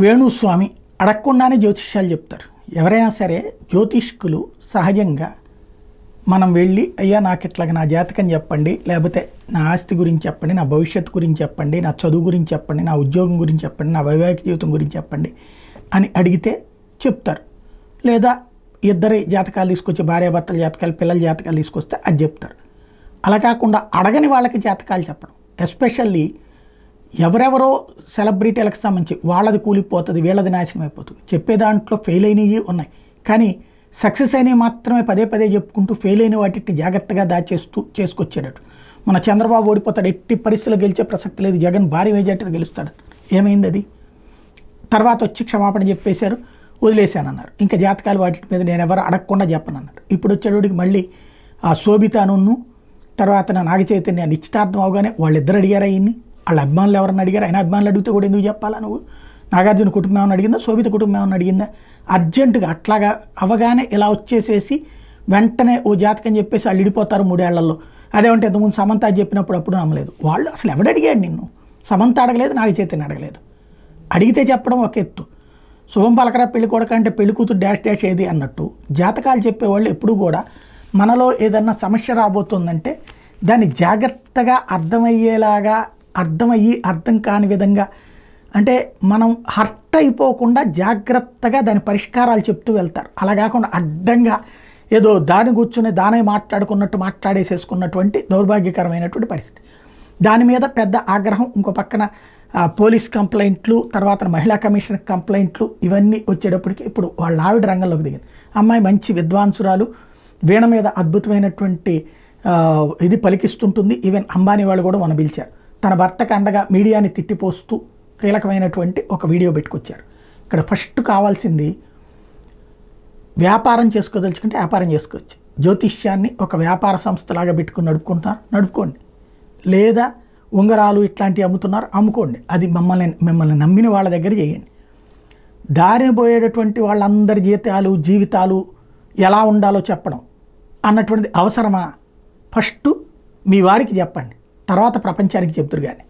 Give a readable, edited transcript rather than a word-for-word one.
వేణుస్వామి అడగకుండానే జ్యోతిష్యాలు చెప్తారు. ఎవరైనా సరే జ్యోతిష్కులు సహజంగా మనం వెళ్ళి అయ్యా నాకు ఇట్లాగా నా జాతకం చెప్పండి, లేకపోతే నా ఆస్తి గురించి చెప్పండి, నా భవిష్యత్తు గురించి చెప్పండి, నా చదువు గురించి చెప్పండి, నా ఉద్యోగం గురించి చెప్పండి, నా వైవాహిక జీవితం గురించి చెప్పండి అని అడిగితే చెప్తారు. లేదా ఇద్దరి జాతకాలు తీసుకొచ్చి భార్యాభర్తల జాతకాలు, పిల్లల జాతకాలు తీసుకొస్తే అది చెప్తారు. అలా కాకుండా అడగని వాళ్ళకి జాతకాలు చెప్పడం, ఎస్పెషల్లీ ఎవరెవరో సెలబ్రిటీలకు సంబంధించి వాళ్ళది కూలిపోతుంది, వీళ్ళది నాశనం అయిపోతుంది. చెప్పే దాంట్లో ఫెయిల్ అయినవి ఉన్నాయి, కానీ సక్సెస్ అయినవి మాత్రమే పదే పదే చెప్పుకుంటూ ఫెయిల్ అయిన వాటిని జాగ్రత్తగా దాచేస్తూ చేసుకొచ్చేటట్టు. మన చంద్రబాబు ఓడిపోతాడు, ఎట్టి పరిస్థితుల్లో గెలిచే ప్రసక్తి లేదు, జగన్ భారీ మెజార్టీతో గెలుస్తాడు. ఏమైంది అది? తర్వాత వచ్చి క్షమాపణ చెప్పేశారు, వదిలేశానన్నారు. ఇంకా జాతకాలు వాటి మీద నేను ఎవరు అడగకుండా చెప్పనన్నారు. ఇప్పుడు వచ్చేటోడికి మళ్ళీ ఆ శోభితాను తర్వాత నా నాగ చైతన్య నిశ్చితార్థం అవగానే వాళ్ళిద్దరు అడిగారా ఈయన్ని, వాళ్ళ అభిమానులు ఎవరన్నా అడిగారు? ఆయన అభిమానులు అడిగితే కూడా ఎందుకు చెప్పాలా నువ్వు? నాగార్జున కుటుంబం ఏమైనా అడిగిందా, శోభిత కుటుంబం ఏమైనా అడిగిందా? అర్జెంటుగా అట్లాగా అవగానే ఇలా వచ్చేసేసి వెంటనే ఓ జాతకం చెప్పేసి వాళ్ళు విడిపోతారు 3 ఏళ్లలో. అదేమంటే ఇంతకుముందు సమంత చెప్పినప్పుడు అప్పుడు నమ్మలేదు వాళ్ళు. అసలు ఎవడు అడిగాడు నిన్ను? సమంత అడగలేదు, నాగ చైతన్య అడగలేదు. అడిగితే చెప్పడం ఒక ఎత్తు. శుభం పలకరా పెళ్లి కొడక అంటే పెళ్లి కూతురు డాష్ డాష్ ఏది అన్నట్టు జాతకాలు చెప్పేవాళ్ళు ఎప్పుడు కూడా మనలో ఏదన్నా సమస్య రాబోతుందంటే దాన్ని జాగ్రత్తగా అర్థమయ్యేలాగా, అర్థం కాని విధంగా, అంటే మనం హర్ట్ అయిపోకుండా జాగ్రత్తగా దాని పరిష్కారాలు చెప్తూ వెళ్తారు. అలా కాకుండా అడ్డంగా ఏదో దాని కూర్చుని దానే మాట్లాడుకున్నట్టు మాట్లాడేసేసుకున్నటువంటి దౌర్భాగ్యకరమైనటువంటి పరిస్థితి. దాని మీద పెద్ద ఆగ్రహం. ఇంకో పక్కన పోలీస్ కంప్లైంట్లు, తర్వాత మహిళా కమిషన్ కంప్లైంట్లు, ఇవన్నీ వచ్చేటప్పటికి ఇప్పుడు వాళ్ళ ఆవిడ రంగంలోకి దిగింది. అమ్మాయి మంచి విద్వాంసురాలు, వీణ మీద అద్భుతమైనటువంటి ఇది పలికిస్తుంటుంది. ఈవెన్ అంబానీ వాళ్ళు కూడా మన పిలిచారు. తన భర్తకు అండగా మీడియాని తిట్టిపోస్తూ కీలకమైనటువంటి ఒక వీడియో పెట్టుకొచ్చారు. ఇక్కడ ఫస్ట్ కావాల్సింది వ్యాపారం చేసుకోదలుచుకుంటే వ్యాపారం చేసుకోవచ్చు. జ్యోతిష్యాన్ని ఒక వ్యాపార సంస్థలాగా పెట్టుకుని నడుపుకోండి. లేదా ఉంగరాలు ఇట్లాంటివి అమ్ముతున్నారు, అమ్ముకోండి. అది మిమ్మల్ని నమ్మిన వాళ్ళ దగ్గర చేయండి. దారిని పోయేటటువంటి వాళ్ళందరి జీవితాలు ఎలా ఉండాలో చెప్పడం అన్నటువంటిది అవసరమా? ఫస్ట్ మీ వారికి చెప్పండి, తర్వాత ప్రపంచానికి చెప్తురు కానీ.